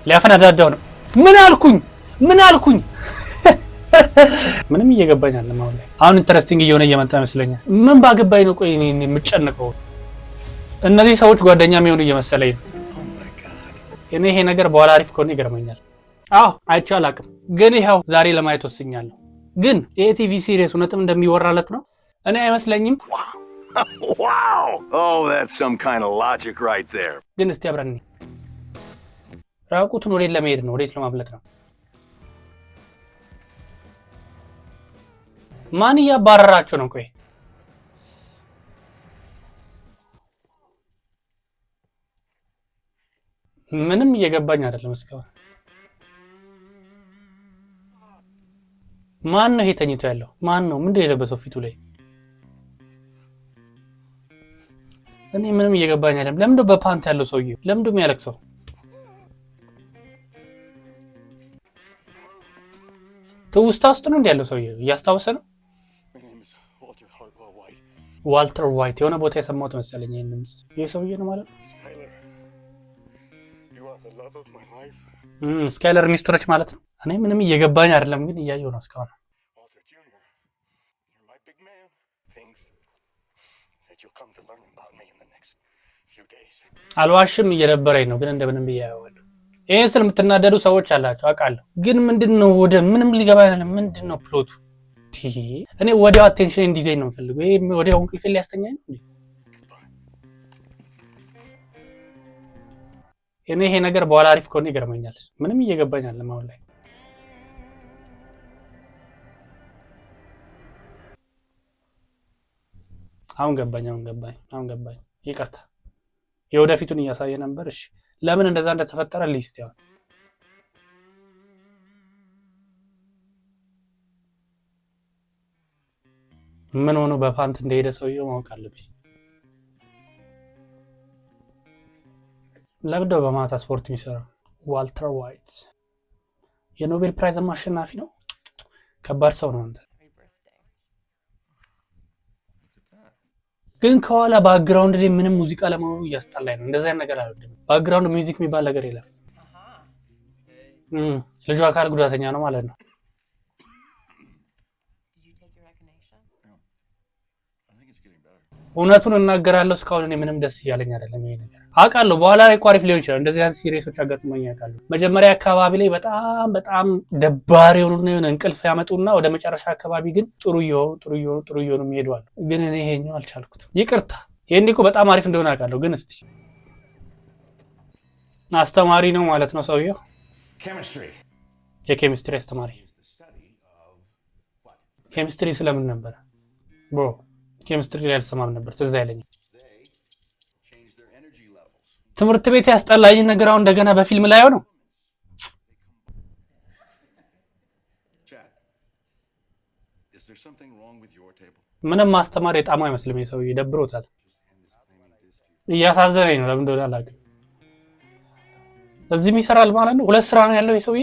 ሊያፈናዳዳው ነው። ምን አልኩኝ? ምንም እየገባኝ አይደለም አሁን ላይ። አሁን ኢንተረስቲንግ እየሆነ እየመጣ ይመስለኛል። ምን ባገባኝ ነው ቆይ እኔ የምጨነቀው? እነዚህ ሰዎች ጓደኛ የሚሆኑ እየመሰለኝ ነው። እኔ ይሄ ነገር በኋላ አሪፍ ከሆነ ይገርመኛል። አዎ አይቼው አላውቅም፣ ግን ይኸው ዛሬ ለማየት ወስኛለሁ። ግን ይሄ ቲቪ ሲሪየስ እውነትም እንደሚወራለት ነው? እኔ አይመስለኝም። Wow! Oh, that's some kind of logic right there. ግን እስቲ አብረን ራቁቱን ወዴት ለመሄድ ነው? ወዴት ለማምለጥ ነው? ማን እያባረራቸው ነው? ቆይ ምንም እየገባኝ አይደለም እስካሁን። ማን ነው ይሄ ተኝቶ ያለው? ማን ነው? ምንድን ነው የለበሰው ፊቱ ላይ? እኔ ምንም እየገባኝ አይደለም። ለምን ነው በፓንት ያለው ሰውዬው? ለምን ነው የሚያለቅሰው? ትውስታ ውስጥ ነው ያለው ሰውዬው? እያስታወሰ ነው? ዋልተር ዋይት የሆነ ቦታ የሰማሁት መሰለኝ ይሄን ድምጽ። ይሄ ሰውዬ ነው ማለት ነው። ስካይለር ሚስቱ ነች ማለት ነው። እኔ ምንም እየገባኝ አይደለም፣ ግን እያየሁ ነው እስካሁን። አልዋሽም፣ እየደበረኝ ነው፣ ግን እንደምንም ብያየዋለሁ። ይሄን ስል የምትናደዱ ሰዎች አላችሁ አውቃለሁ፣ ግን ምንድነው ወደ ምንም ሊገባ አይደለም። ምንድነው ፕሎቱ? እኔ ወዲያው አቴንሽን እንዲዘኝ ነው የምፈልገው። ይሄ ወዲያው እንቅልፍ ሊያስተኛኝ ነው። እኔ ይሄ ነገር በኋላ አሪፍ ከሆነ ይገርመኛል። ምንም እየገባኝ አይደለም አሁን ላይ። አሁን ገባኝ። ይቅርታ የወደፊቱን እያሳየ ነበር። እሺ ለምን እንደዛ እንደተፈጠረ ሊስት ያው ምን ሆኖ በፓንት እንደሄደ ሰውየው ማወቅ አለብኝ። ለምንድነው በማታ ስፖርት የሚሰራው? ዋልተር ዋይት የኖቤል ፕራይዝ አሸናፊ ነው። ከባድ ሰው ነው አንተ። ግን ከኋላ ባክግራውንድ ላይ ምንም ሙዚቃ ለመኖሩ እያስጠላኝ ነው። እንደዛ አይነት ነገር አይደለም። ባክግራውንድ ሚውዚክ የሚባል ነገር የለም። ልጁ አካል ጉዳተኛ ነው ማለት ነው። እውነቱን እናገራለሁ። እስካሁን እኔ ምንም ደስ እያለኝ አይደለም ይሄ ነገር። አውቃለሁ በኋላ ላይ ቋሪፍ ሊሆን ይችላል። እንደዚህ አይነት ሲሪየሶች አጋጥሞኝ ያውቃሉ። መጀመሪያ አካባቢ ላይ በጣም ደባሪ የሆኑና የሆነ እንቅልፍ ያመጡና ወደ መጨረሻ አካባቢ ግን ጥሩ እየሆኑ ይሄዳሉ። ግን እኔ ይሄኛው አልቻልኩትም። ይቅርታ። ይሄን እኮ በጣም አሪፍ እንደሆነ አውቃለሁ። ግን እስቲ አስተማሪ ነው ማለት ነው ሰውየው። የኬሚስትሪ አስተማሪ። ኬሚስትሪ ስለምን ነበር ብሮ? ኬሚስትሪ ላይ አልሰማም ነበር፣ ትዝ አይለኝም። ትምህርት ቤት ያስጠላኝ ነገር አሁን እንደገና በፊልም ላይ ነው። ምንም ማስተማር የጣሙ አይመስልም። የሰውዬ ደብሮታል። እያሳዘነኝ ነው። ለምን እንደሆነ አላውቅም። እዚህም ይሰራል ማለት ነው። ሁለት ስራ ነው ያለው የሰውዬ።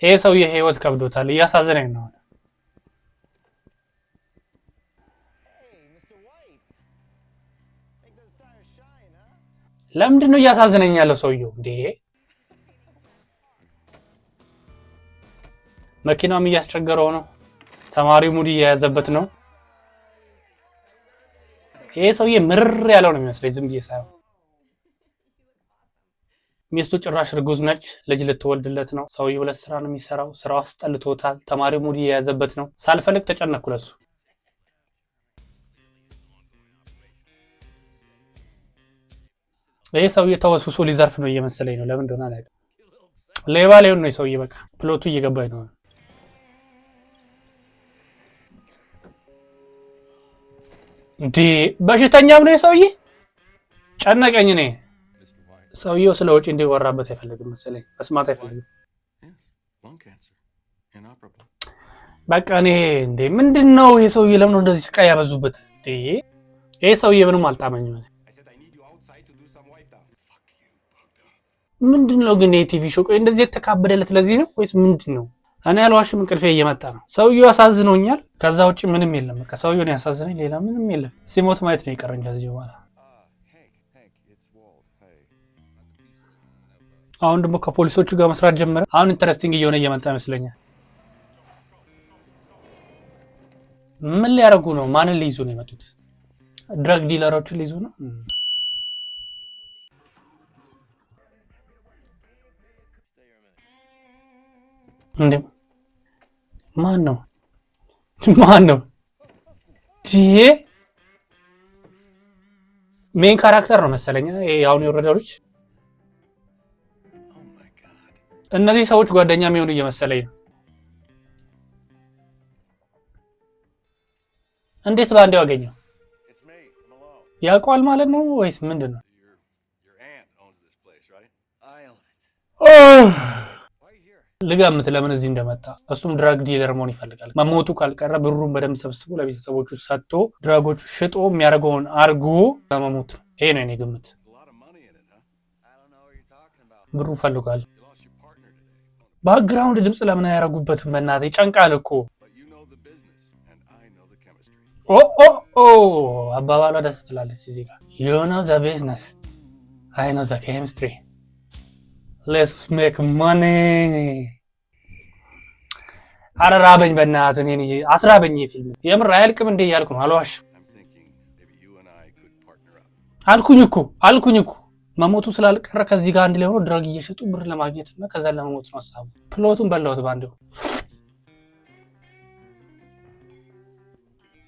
ይሄ ሰውዬ ህይወት ከብዶታል። እያሳዘነኝ ነው። ለምንድን ነው እያሳዘነኝ ያለው ሰውዬው? እንዴ መኪናውም እያስቸገረው ነው። ተማሪው ሙድ እየያዘበት ነው። ይሄ ሰውዬ ምርር ያለው ነው የሚመስለኝ ዝም ብዬ ሳይሆን። ሚስቱ ጭራሽ እርጉዝ ነች። ልጅ ልትወልድለት ነው። ሰውዬው ሁለት ስራ ነው የሚሰራው። ስራው አስጠልቶታል። ተማሪው ሙድ እየያዘበት ነው። ሳልፈልግ ተጨነኩ ለሱ። ይሄ ሰውዬ ተወስውሶ ሊዘርፍ ነው እየመሰለኝ ነው። ለምን እንደሆነ አላውቅም። ሌባ ሊሆን ነው ሰውዬ። በቃ ፕሎቱ እየገባኝ ነው። እንዴ በሽተኛም ነው ሰውዬ። ጨነቀኝ እኔ። ሰውዬው ስለ ወጪ እንዲወራበት አይፈልግም መሰለኝ። መስማት አይፈልግም። በቃ እኔ እንዴ ምንድነው ይሄ ሰውዬ? ለምን ነው እንደዚህ ስቃይ ያበዙበት? እንዴ ይሄ ሰውዬ ምንም አልጣመኝም። ምንድነው ግን የቲቪ ሾው ቆይ እንደዚህ የተካበደለት ለዚህ ነው ወይስ ምንድነው? እኔ አልዋሽም፣ እንቅልፌ እየመጣ ነው። ሰውዬው ያሳዝኖኛል። ከዛ ውጪ ምንም የለም። በቃ ሰውዬው ነው ያሳዝነኝ፣ ሌላ ምንም የለም። ሲሞት ማየት ነው የቀረኝ ከዚህ በኋላ። አሁን ደግሞ ከፖሊሶቹ ጋር መስራት ጀመረ። አሁን ኢንተረስቲንግ እየሆነ እየመጣ ይመስለኛል። ምን ሊያደርጉ ነው? ማንን ሊይዙ ነው የመጡት? ድራግ ዲለሮችን ሊይዙ ነው እንዴ? ማን ነው? ሜን ካራክተር ነው መሰለኝ አሁን የወረደው ልጅ። እነዚህ ሰዎች ጓደኛ የሚሆኑ እየመሰለኝ ነው። እንዴት ባንዴው አገኘው? ያውቀዋል ማለት ነው ወይስ ምንድን ነው? ልገምት ለምን እዚህ እንደመጣ። እሱም ድራግ ዲለር መሆን ይፈልጋል። መሞቱ ካልቀረ ብሩን በደንብ ሰብስቦ ለቤተሰቦቹ ሰጥቶ ድራጎቹ ሽጦ የሚያደርገውን አርጎ ለመሞት ነው። ይሄ ነው የኔ ግምት። ብሩ ፈልጓል። ባክግራውንድ ድምፅ ለምን አያረጉበትም? በእናትህ ይጨንቃል እኮ። አባባሏ ደስ ትላለች እዚህ ጋር። You know the business, I know the chemistry. Let's make money. አረ ራበኝ በእናትህ እኔ አስራበኝ። ፊልም የምር አያልቅም እንዴ እያልኩ ነው። አልዋሽም። አልኩኝ እኮ መሞቱ ስላልቀረ ከዚህ ጋር አንድ ላይ ሆኖ ድራግ እየሸጡ ብር ለማግኘት እና ከዛ ለመሞት ነው ሀሳቡ። ፕሎቱን በላሁት ባንዴው።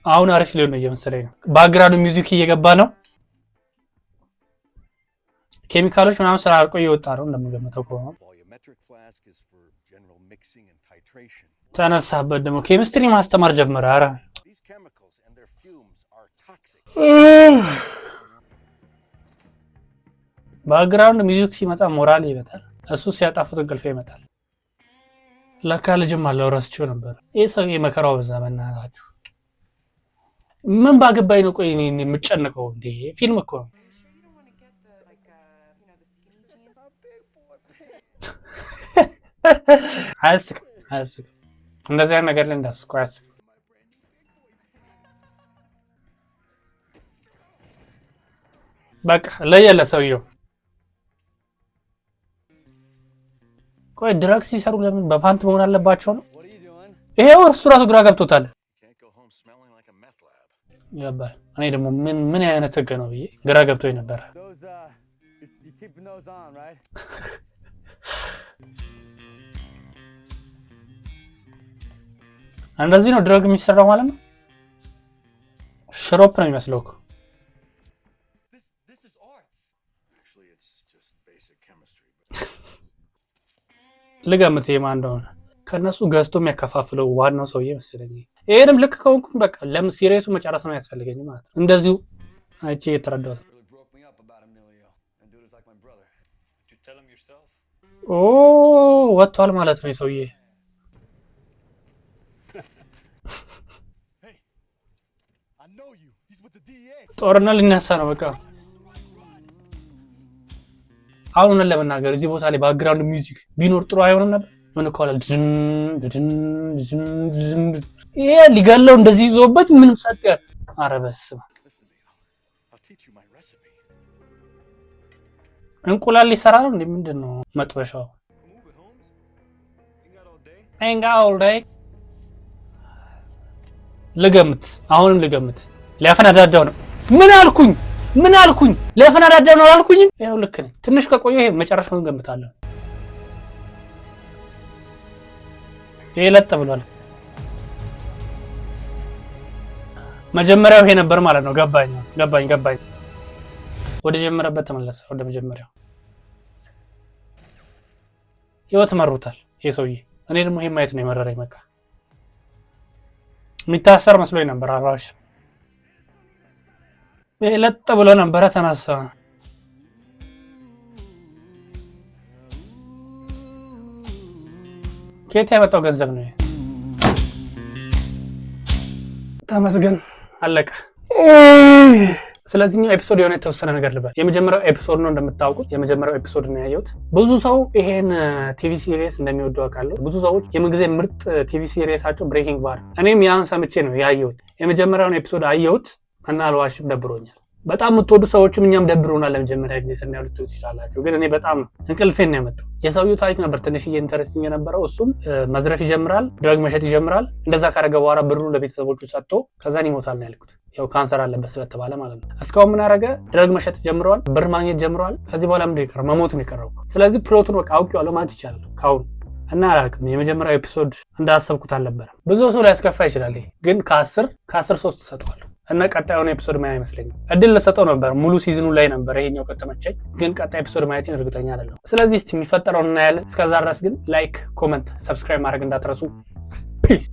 አሁን አሪፍ ሊሆን ነው እየመሰለኝ ነው። ባክግራውንድ ሚውዚክ እየገባ ነው። ኬሚካሎች ምናምን ስላልቆ እየወጣ ነው እንደምገምተው ከሆነ። ተነሳበት ደግሞ ኬሚስትሪ ማስተማር ጀመረ። አረ ባክግራውንድ ሚውዚክ ሲመጣ ሞራል ይመጣል። እሱ ሲያጣፍጥ እንቅልፍ ይመጣል። ለካ ልጅም አለው ረስቼው ነበር። ይሄ ሰው የመከራው በዛ። በእናታችሁ ምን ባገባኝ ነው? ቆይ እኔ የምጨነቀው እንዴ? ፊልም እኮ ነው። አያስቅም። እንደዚህ አይነት ነገር ላይ እንዳስቆ አያስቅም። በቃ ለየለ ሰውየው። ቆይ ድራግ ሲሰሩ ለምን በፓንት መሆን አለባቸው ነው? ይሄው እርሱ ራሱ ግራ ገብቶታል። ያባል እኔ ደግሞ ምን አይነት ህግ ነው ብዬ ግራ ገብቶኝ ነበር። እንደዚህ ነው ድራግ የሚሰራው ማለት ነው። ሽሮፕ ነው የሚመስለው እኮ። ልገምት የማን እንደሆነ። ከነሱ ገዝቶ የሚያከፋፍለው ዋናው ሰውዬ መሰለኝ። ይሄንም ልክ ከሆንኩኝ በቃ ለምን ሲሪየሱ መጨረስ ነው ያስፈልገኝ ማለት ነው። እንደዚሁ አይቼ የተረዳሁት። ወጥቷል ማለት ነው የሰውዬ። ጦርነት ሊነሳ ነው በቃ። አሁን ለመናገር እዚህ ቦታ ላይ ባክግራውንድ ሚውዚክ ቢኖር ጥሩ አይሆንም ነበር? ምን እኮ አለ ይሄ ሊገለው እንደዚህ ይዞበት ምንም ጸጥ ያለ። ኧረ በስመ አብ። እንቁላል ሊሰራ ነው እንዴ? ምንድን ነው መጥበሻው? አሁንም ልገምት። ሊያፈናዳዳው ነው። ምን አልኩኝ? ሊያፈናዳዳው ነው አላልኩኝም? ይኸው ልክ ነኝ። ትንሽ ከቆየ ይሄ መጨረሻውን ገምታለሁ። ይሄ ለጥ ብሏል። መጀመሪያው ይሄ ነበር ማለት ነው። ገባኝ። ወደ ጀመረበት ተመለሰ። ወደ መጀመሪያው ህይወት መሩታል ይሄ ሰውዬ። እኔ ደግሞ ይሄ ማየት ነው የመረረኝ። በቃ የሚታሰር መስሎኝ ነበር። አራሽ ይሄ ለጥ ብሎ ነበር። ተነሳ። ከየት ያመጣው ገንዘብ ነው? ተመስገን አለቀ። ስለዚህኛው ኤፒሶድ የሆነ የተወሰነ ነገር ልበል። የመጀመሪያው ኤፒሶድ ነው እንደምታውቁት፣ የመጀመሪያው ኤፒሶድ ነው ያየሁት። ብዙ ሰው ይሄን ቲቪ ሲሪየስ እንደሚወደው አውቃለሁ። ብዙ ሰዎች የምንጊዜ ምርጥ ቲቪ ሲሪየሳቸው ብሬኪንግ ባድ። እኔም ያን ሰምቼ ነው ያየሁት። የመጀመሪያውን ኤፒሶድ አየሁት እና አልዋሽም፣ ደብሮኛል። በጣም የምትወዱ ሰዎችም እኛም ደብሮናል ለመጀመሪያ ጊዜ ስናየው ልትወዱ ትችላላችሁ። ግን እኔ በጣም እንቅልፌን ነው ያመጣው። የሰውየው ታሪክ ነበር ትንሽዬ ኢንተረስቲንግ የነበረው። እሱም መዝረፍ ይጀምራል፣ ድረግ መሸጥ ይጀምራል። እንደዛ ካደረገ በኋላ ብሩን ለቤተሰቦቹ ሰጥቶ ከዛን ይሞታል ነው ያልኩት። ያው ካንሰር አለበት ስለተባለ ማለት ነው። እስካሁን ምን አደረገ? ድረግ መሸጥ ጀምረዋል፣ ብር ማግኘት ጀምረዋል። ከዚህ በኋላ ምንድን ይቀር? መሞት ነው የቀረው። ስለዚህ ፕሎቱን በቃ አውቄዋለሁ ማለት ይቻላል ካሁን እና አላልክም። የመጀመሪያው ኤፒሶድ እንዳሰብኩት አልነበረም። ብዙ ሰው ሊያስከፋ ይችላል። ግን ከ10 3 ተሰጥቷል። እና ቀጣዩን ኤፒሶድ ማያ አይመስለኝም። እድል ለሰጠው ነበር ሙሉ ሲዝኑ ላይ ነበር ይሄኛው ከተመቸኝ። ግን ቀጣይ ኤፒሶድ ማየቴን እርግጠኛ አይደለሁም። ስለዚህ እስቲ የሚፈጠረውን እናያለን። እስከዛ ድረስ ግን ላይክ፣ ኮመንት፣ ሰብስክራይብ ማድረግ እንዳትረሱ። ፒስ